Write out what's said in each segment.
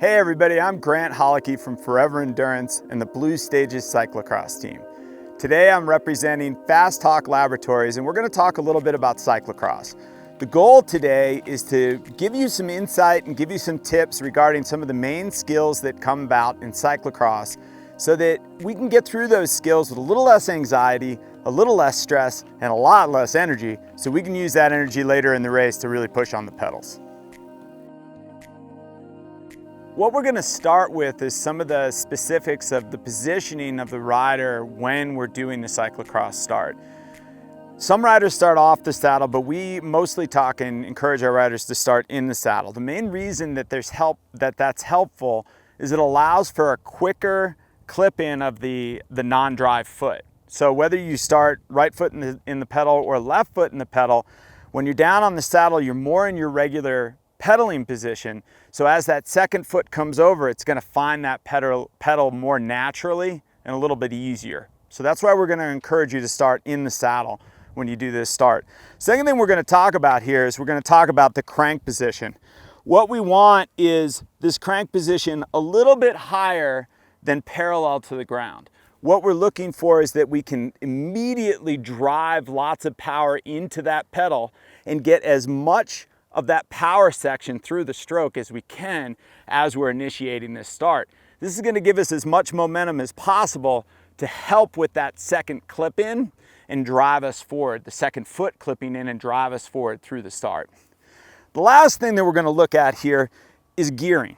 Hey everybody, I'm Grant Holicky from Forever Endurance and the Blue Stages Cyclocross team. Today I'm representing Fast Talk Laboratories and we're going to talk a little bit about cyclocross. The goal today is to give you some insight and give you some tips regarding some of the main skills that come about in cyclocross so that we can get through those skills with a little less anxiety, a little less stress, and a lot less energy so we can use that energy later in the race to really push on the pedals. What we're going to start with is some of the specifics of the positioning of the rider when we're doing the cyclocross start. Some riders start off the saddle, but we mostly talk and encourage our riders to start in the saddle. The main reason that that's helpful is it allows for a quicker clip-in of the non-drive foot. So whether you start right foot in the pedal or left foot in the pedal, when you're down on the saddle, you're more in your regular pedaling position. So as that second foot comes over, it's going to find that pedal more naturally and a little bit easier. So that's why we're going to encourage you to start in the saddle when you do this start. Second thing we're going to talk about here is we're going to talk about the crank position. What we want is this crank position a little bit higher than parallel to the ground. What we're looking for is that we can immediately drive lots of power into that pedal and get as much of that power section through the stroke as we can as we're initiating this start. This is going to give us as much momentum as possible to help with that second clip in and drive us forward, the second foot clipping in and drive us forward through the start. The last thing that we're going to look at here is gearing.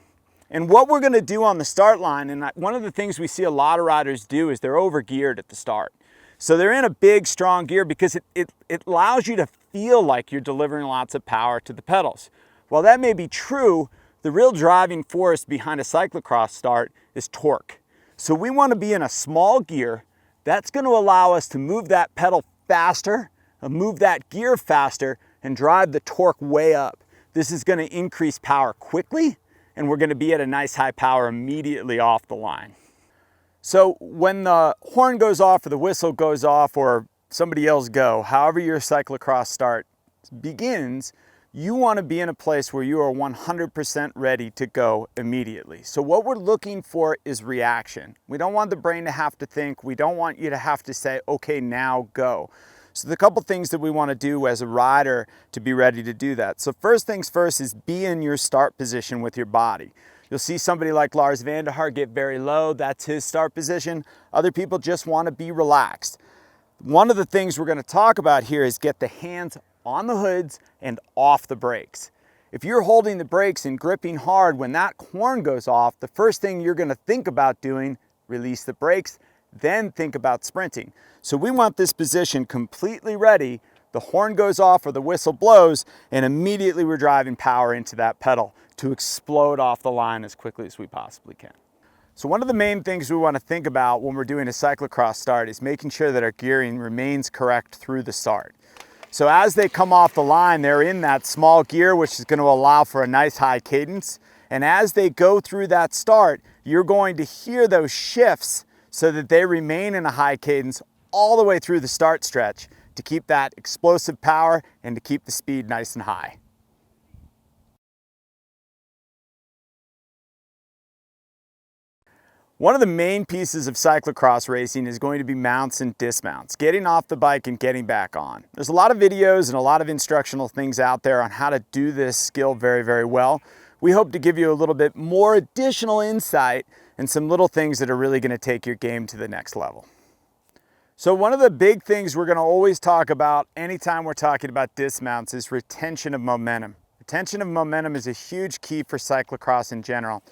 And what we're going to do on the start line, and one of the things we see a lot of riders do is they're over geared at the start. So they're in a big, strong gear because it allows you to feel like you're delivering lots of power to the pedals. While that may be true, the real driving force behind a cyclocross start is torque. So we want to be in a small gear. That's going to allow us to move that pedal faster, move that gear faster, and drive the torque way up. This is going to increase power quickly, and we're going to be at a nice high power immediately off the line. So when the horn goes off or the whistle goes off or somebody yells go, however your cyclocross start begins, you want to be in a place where you are 100% ready to go immediately. So what we're looking for is reaction. We don't want the brain to have to think. We don't want you to have to say, okay, now go. So the couple things that we want to do as a rider to be ready to do that. So first things first is be in your start position with your body. You'll see somebody like Lars van der Haar get very low. That's his start position. Other people just want to be relaxed. One of the things we're going to talk about here is get the hands on the hoods and off the brakes. If you're holding the brakes and gripping hard when that horn goes off, the first thing you're going to think about doing, release the brakes, then think about sprinting. So we want this position completely ready. The horn goes off or the whistle blows, and immediately we're driving power into that pedal to explode off the line as quickly as we possibly can. So one of the main things we want to think about when we're doing a cyclocross start is making sure that our gearing remains correct through the start. So as they come off the line, they're in that small gear, which is going to allow for a nice high cadence. And as they go through that start, you're going to hear those shifts so that they remain in a high cadence all the way through the start stretch to keep that explosive power and to keep the speed nice and high. One of the main pieces of cyclocross racing is going to be mounts and dismounts, getting off the bike and getting back on. There's a lot of videos and a lot of instructional things out there on how to do this skill very, very well. We hope to give you a little bit more additional insight and some little things that are really going to take your game to the next level. So one of the big things we're going to always talk about anytime we're talking about dismounts is retention of momentum. Retention of momentum is a huge key for cyclocross in general.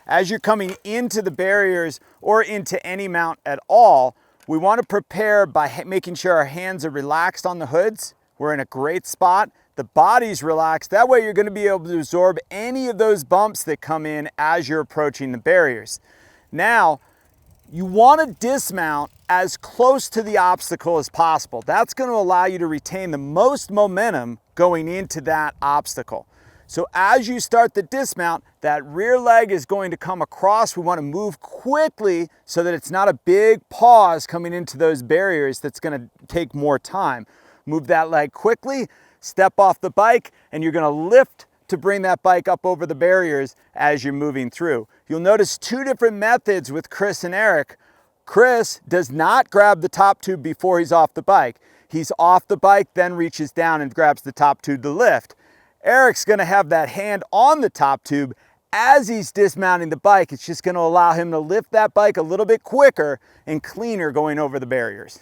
As you're coming into the barriers or into any mount at all, we want to prepare by making sure our hands are relaxed on the hoods. We're in a great spot. The body's relaxed. That way you're going to be able to absorb any of those bumps that come in as you're approaching the barriers. Now, you want to dismount as close to the obstacle as possible. That's going to allow you to retain the most momentum going into that obstacle. So as you start the dismount, that rear leg is going to come across. We want to move quickly so that it's not a big pause coming into those barriers that's going to take more time. Move that leg quickly, step off the bike, and you're going to lift to to bring that bike up over the barriers as you're moving through. You'll notice two different methods with Chris and Eric. Chris does not grab the top tube before he's off the bike. He's off the bike, then reaches down and grabs the top tube to lift. Eric's gonna have that hand on the top tube as he's dismounting the bike. It's just gonna allow him to lift that bike a little bit quicker and cleaner going over the barriers.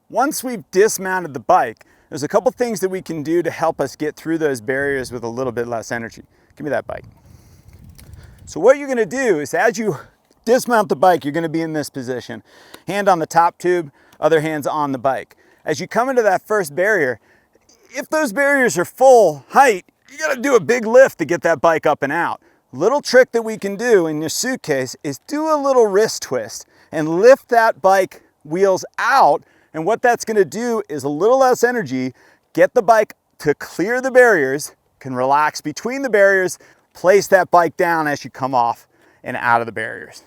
Once we've dismounted the bike, there's a couple things that we can do to help us get through those barriers with a little bit less energy. Give me that bike. So what you're gonna do is as you dismount the bike, you're gonna be in this position. Hand on the top tube, other hand's on the bike. As you come into that first barrier, if those barriers are full height, you gotta do a big lift to get that bike up and out. Little trick that we can do in your suitcase is do a little wrist twist and lift that bike wheels out. And what that's gonna do is a little less energy, get the bike to clear the barriers, can relax between the barriers, place that bike down as you come off and out of the barriers.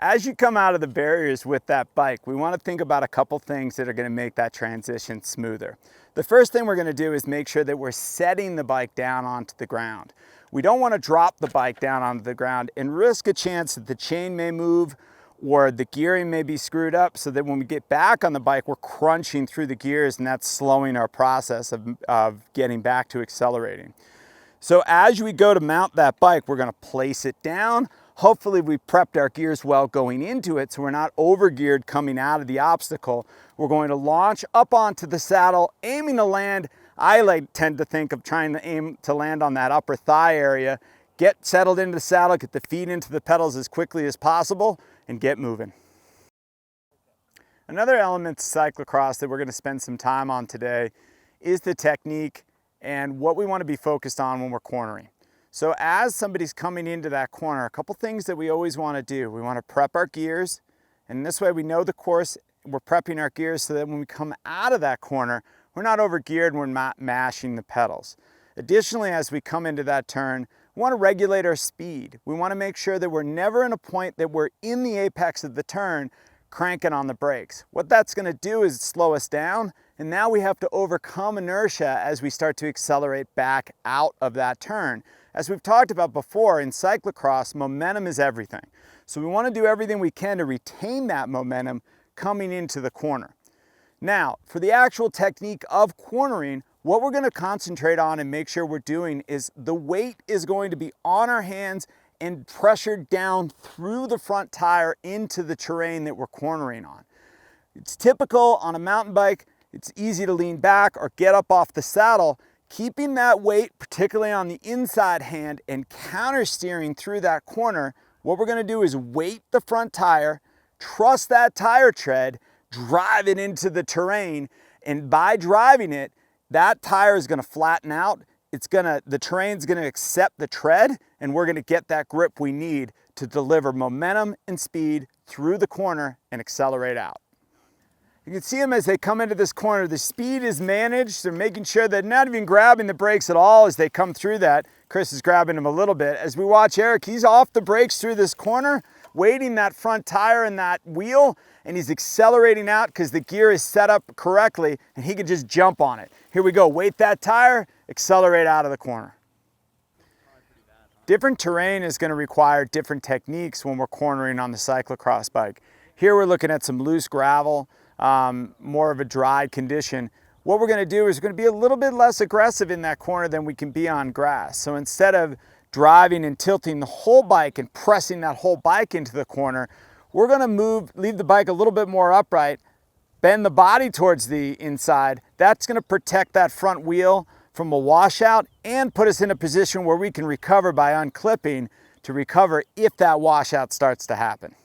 As you come out of the barriers with that bike, we wanna think about a couple things that are gonna make that transition smoother. The first thing we're gonna do is make sure that we're setting the bike down onto the ground. We don't wanna drop the bike down onto the ground and risk a chance that the chain may move or the gearing may be screwed up so that when we get back on the bike, we're crunching through the gears and that's slowing our process of getting back to accelerating. So as we go to mount that bike, we're gonna place it down. Hopefully we prepped our gears well going into it so we're not over-geared coming out of the obstacle. We're going to launch up onto the saddle, aiming to land. I tend to think of trying to aim to land on that upper thigh area, get settled into the saddle, get the feet into the pedals as quickly as possible, and get moving. Another element to cyclocross that we're going to spend some time on today is the technique and what we want to be focused on when we're cornering. So as somebody's coming into that corner, a couple things that we always want to do. We want to prep our gears, and this way we know the course, we're prepping our gears so that when we come out of that corner, we're not over-geared and we're not mashing the pedals. Additionally, as we come into that turn, we want to regulate our speed. We want to make sure that we're never in a point that we're in the apex of the turn cranking on the brakes. What that's going to do is slow us down, and now we have to overcome inertia as we start to accelerate back out of that turn. As we've talked about before, in cyclocross, momentum is everything. So we want to do everything we can to retain that momentum coming into the corner. Now, for the actual technique of cornering, what we're going to concentrate on and make sure we're doing is the weight is going to be on our hands and pressured down through the front tire into the terrain that we're cornering on. It's typical on a mountain bike, it's easy to lean back or get up off the saddle. Keeping that weight, particularly on the inside hand, and counter steering through that corner, what we're gonna do is weight the front tire, trust that tire tread, drive it into the terrain, and by driving it, that tire is gonna flatten out. The terrain's gonna accept the tread, and we're gonna get that grip we need to deliver momentum and speed through the corner and accelerate out. You can see them as they come into this corner. The speed is managed. They're making sure they're not even grabbing the brakes at all as they come through that. Chris is grabbing them a little bit. As we watch Eric, he's off the brakes through this corner, weighting that front tire and that wheel, and he's accelerating out because the gear is set up correctly and he can just jump on it. Here we go, weight that tire, accelerate out of the corner. Different terrain is going to require different techniques when we're cornering on the cyclocross bike. Here we're looking at some loose gravel, more of a dry condition. What we're going to do is we're going to be a little bit less aggressive in that corner than we can be on grass. So instead of driving and tilting the whole bike and pressing that whole bike into the corner, we're going to leave the bike a little bit more upright, bend the body towards the inside. That's going to protect that front wheel from a washout and put us in a position where we can recover by unclipping to recover if that washout starts to happen.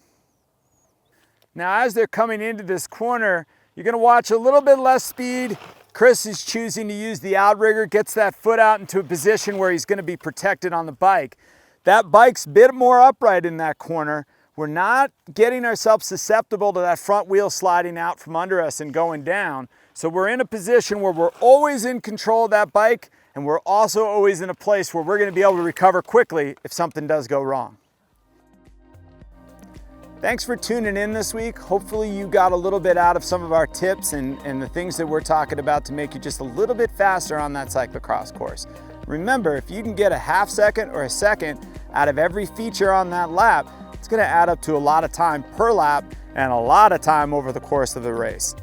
Now, as they're coming into this corner, you're gonna watch a little bit less speed. Chris is choosing to use the outrigger, gets that foot out into a position where he's gonna be protected on the bike. That bike's a bit more upright in that corner. We're not getting ourselves susceptible to that front wheel sliding out from under us and going down. So we're in a position where we're always in control of that bike, and we're also always in a place where we're gonna be able to recover quickly if something does go wrong. Thanks for tuning in this week. Hopefully you got a little bit out of some of our tips and the things that we're talking about to make you just a little bit faster on that cyclocross course. Remember, if you can get a half second or a second out of every feature on that lap, it's gonna add up to a lot of time per lap and a lot of time over the course of the race.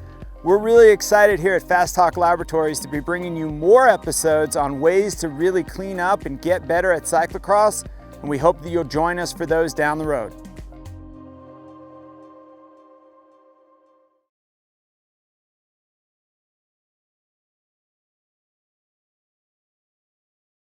We're really excited here at Fast Talk Laboratories to be bringing you more episodes on ways to really clean up and get better at cyclocross, and we hope that you'll join us for those down the road.